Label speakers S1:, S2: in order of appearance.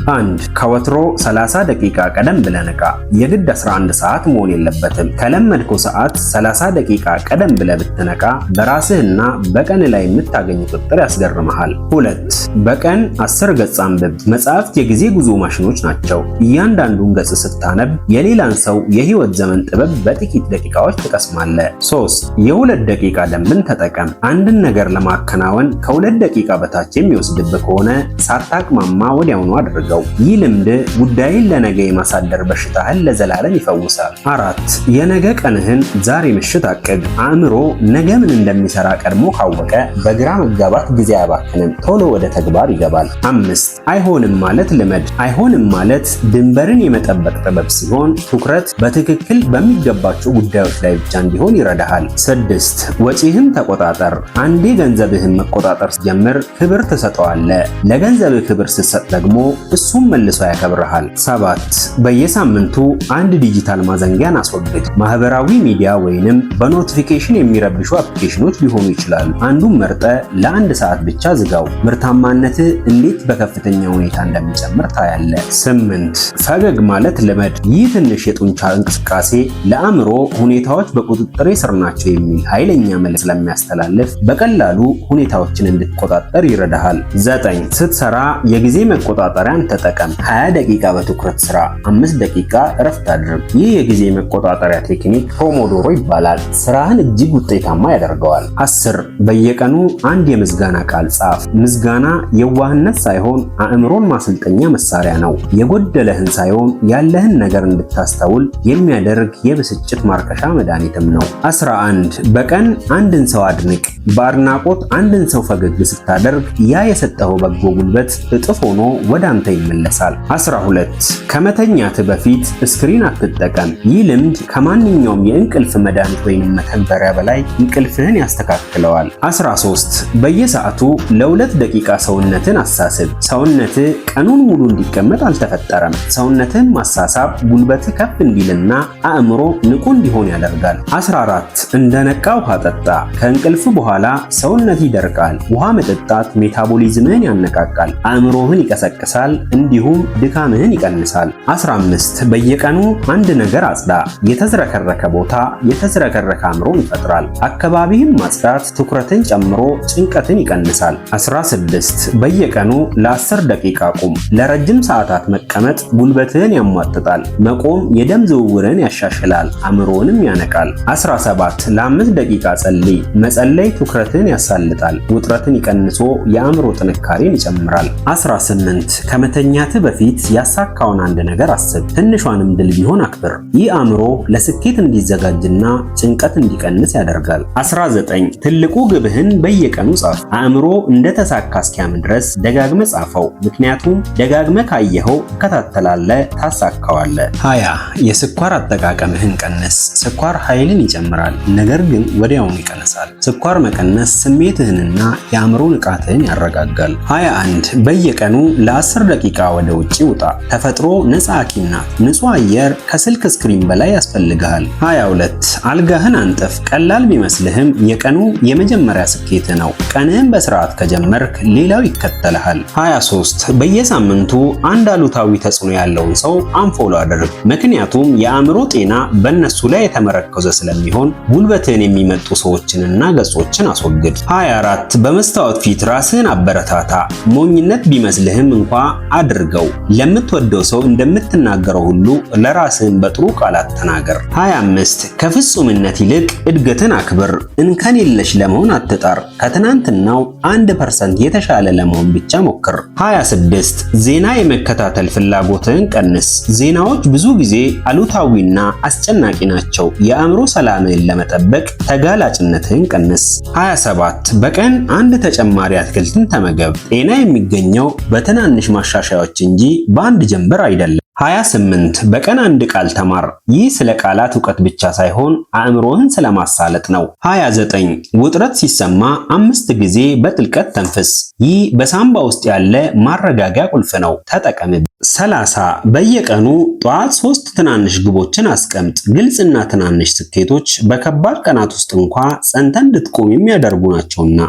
S1: 1. ከወትሮ 30 ደቂቃ ቀደም ብለህ ንቃ። የግድ 11 ሰዓት መሆን የለበትም። ከለመድከው ሰዓት 30 ደቂቃ ቀደም ብለህ ብትነቃ በራስህና በቀን ላይ የምታገኝ ቁጥር ያስገርምሃል። 2. በቀን 10 ገጽ አንብብ። መጽሐፍት የጊዜ ጉዞ ማሽኖች ናቸው። እያንዳንዱን ገጽ ስታነብ የሌላን ሰው የህይወት ዘመን ጥበብ በጥቂት ደቂቃዎች ትቀስማለህ። 3. የ2 ደቂቃ ደንብን ተጠቀም። አንድን ነገር ለማከናወን ከ2 ደቂቃ በታች የሚወስድብህ ከሆነ ሳታቅማማ ወዲያውኑ አድርገው። ይህ ልምድ ጉዳይን ለነገ የማሳደር በሽታህን ለዘላለም ይፈውሳል። 4. የነገ ቀንህን ዛሬ ምሽት አቅድ። አእምሮ ነገ ምን እንደሚሰራ ቀድሞ ካወቀ በግራ መጋባት ጊዜ አያባክንም፣ ቶሎ ወደ ተግባር ይገባል። 5. አይሆንም ማለት ልመድ። አይሆንም ማለት ድንበርን የመጠበቅ ጥበብ ሲሆን ትኩረት በትክክል በሚገባቸው ጉዳዮች ላይ ብቻ እንዲሆን ይረዳሃል። 6. ወጪህን ተቆጣጠር። አንዴ ገንዘብህን መቆጣጠር ሲጀምር ክብር ትሰጠዋለህ። ለገንዘብህ ክብር ስትሰጥ ደግሞ እሱም መልሶ ያከብርሃል። 7. በየሳምንቱ አንድ ዲጂታል ማዘንጊያን አስወግድ። ማህበራዊ ሚዲያ ወይንም በኖቲፊኬሽን የሚረብሹ አፕሊኬሽኖች ሊሆኑ ይችላሉ። አንዱን መርጠ ለ1 ሰዓት ብቻ ዝጋው። ምርታማነትህ እንዴት በከፍተኛ ሁኔታ እንደሚጨምር ታያለህ። 8. ፈገግ ማለት ልመድ። ይህ ትንሽ የጡንቻ እንቅስቃሴ ለአእምሮ ሁኔታዎች በቁጥጥር ስር ናቸው የሚል ኃይለኛ መልእክት ስለሚያስተላልፍ በቀላሉ ሁኔታዎችን እንድትቆጣጠር ይረዳሃል። 9. ስትሰራ የጊዜ መቆጣጠሪያን ተጠቀም። 20 ደቂቃ በትኩረት ስራ፣ 5 ደቂቃ እረፍት አድርግ። ይህ የጊዜ መቆጣጠሪያ ቴክኒክ ፖሞዶሮ ይባላል። ስራህን እጅግ ውጤታማ ያደርገዋል። 10. በየቀኑ አንድ የምስጋና ቃል ጻፍ። ምስጋና የዋህነት ሳይሆን አእምሮን ማሰልጠኛ መሳሪያ ነው። የጎደለህን ሳይሆን ያለህን ነገር እንድታስተውል የሚያደርግ የብስጭት ማርከሻ መድኃኒትም ነው። 11. በቀን አንድን ሰው አድንቅ። በአድናቆት አንድን ሰው ፈገግ ስታደርግ ያ የሰጠኸው በጎ ጉልበት እጥፍ ሆኖ ወደ አንተ ይመለሳል። 12. ከመተኛት በፊት ስክሪን አትጠቀም። ይህ ልምድ ከማንኛውም የእንቅልፍ መድኃኒት ወይም መተግበሪያ በላይ እንቅልፍህን ያስተካክለዋል። 13. በየሰዓቱ ለ2 ደቂቃ ሰውነትን አሳስብ። ሰውነትህ ቀኑን ሙሉ እንዲቀመጥ አልተፈጠረም። ሰውነትህን ማሳሳብ ጉልበትህ ከፍ እንዲልና አእምሮ ንቁ እንዲሆን ያደርጋል። 14. እንደነቃ ውሃ ጠጣ። ከእንቅልፍ በኋላ ሰውነት ይደርቃል። ውሃ መጠጣት ሜታቦሊዝምህን ያነቃቃል፣ አእምሮህን ይቀሰቅሳል፣ እንዲሁም ድካምህን ይቀንሳል። 15. በየቀኑ አንድ ነገር አጽዳ። የተዝረከረከ ቦታ የተዝረከረከ አእምሮን ይፈጥራል። አካባቢህን ማጽዳት ትኩረትን ጨምሮ ጭንቀትን ይቀንሳል። 16. በየቀኑ ለ10 ደቂቃ ቁም። ለረጅም ሰዓታት መቀመጥ ጉልበትህን ያሟጥጣል። መቆም የደም ዝውውርን ያሻሽላል፣ አእምሮንም ያነቃል። 17. ለ5 ደቂቃ ጸልይ። መጸለይ ትኩረትን ያሳልጣል፣ ውጥረትን ይቀንሶ የአእምሮ ጥንካሬን ይጨምራል። 18. ከመተኛትህ በፊት ያሳካውን አንድ ነገር አስብ። ትንሿንም ድል ቢሆን አክብር። ይህ አእምሮ ለስኬት እንዲዘጋጅና ጭንቀት እንዲቀንስ ያደርጋል። 19. ትልቁ ግብህን በየቀኑ ጻፍ። አእምሮ እንደተሳካ እስኪያምን ድረስ ደጋግመ ጻፈው። ምክንያቱም ደጋግመ ካየኸው ትከታተላለህ፣ ታሳካዋለህ። 20. የስኳር አጠቃቀምህን ቀንስ። ስኳር ኃይልን ይጨምራል፣ ነገር ግን ወዲያውኑ ይቀንሳል። ስኳር መቀነስ ስሜትህንና የአእምሮ ንቃትህን ያረጋጋል። 21. በየቀኑ ለ10 ደቂቃ ወደ ውጪ ውጣ። ተፈጥሮ ነፃ ሐኪም ናት። ንጹህ አየር ከስልክ ስክሪን በላይ ያስፈልግሃል። 22. አልጋህን አንጥፍ። ቀላል ቢመስልህም የቀኑ የመጀመሪያ ስኬት ነው። ቀንህን በስርዓት ከጀመርክ ሌላው ይከተልሃል። 23. በየሳምንቱ አንድ አሉታዊ ተጽዕኖ ያለውን ሰው አንፎሎ አድርግ። ምክንያቱም የአእምሮ ጤና በእነሱ ላይ የተመረኮዘ ስለሚሆን ጉልበትህን የሚመጡ ሰዎችንና ገጾችን አስወግድ። 24. በመስታወት ፊት ራስህን አበረታታ። ሞኝነት ቢመስልህም እንኳ አድርገው። ለምትወደው ሰው እንደምትናገረው ሁሉ ለራስህን በጥሩ ቃላት ተናገር። 25. ከፍጹምነት ይልቅ እድገትን አክብር። እንከን የለሽ ለመሆን አትጣር። ከትናንትናው 1% የተሻለ ለመሆን ብቻ ሞክር። 26. ዜና የመከታተል ፍላጎትህን ቀንስ። ዜናዎች ብዙ ጊዜ አሉታዊና አስጨናቂ ናቸው። የአእምሮ ሰላምህን ለመጠበቅ ተጋላጭነትህን ቀንስ። 27. በቀን አንድ ተጨማሪ አትክልትን ተመገብ። ጤና የሚገኘው በትናንሽ ማሻሻያዎች እንጂ በአንድ ጀንበር አይደለም። 28. በቀን አንድ ቃል ተማር። ይህ ስለ ቃላት ዕውቀት ብቻ ሳይሆን አእምሮህን ስለማሳለጥ ነው። 29. ውጥረት ሲሰማ 5 ጊዜ በጥልቀት ተንፍስ። ይህ በሳምባ ውስጥ ያለ ማረጋጊያ ቁልፍ ነው፣ ተጠቀምበት። 30. በየቀኑ ጠዋት 3 ትናንሽ ግቦችን አስቀምጥ። ግልጽና ትናንሽ ስኬቶች በከባድ ቀናት ውስጥ እንኳ ጸንተን እንድትቆም የሚያደርጉ ናቸውና።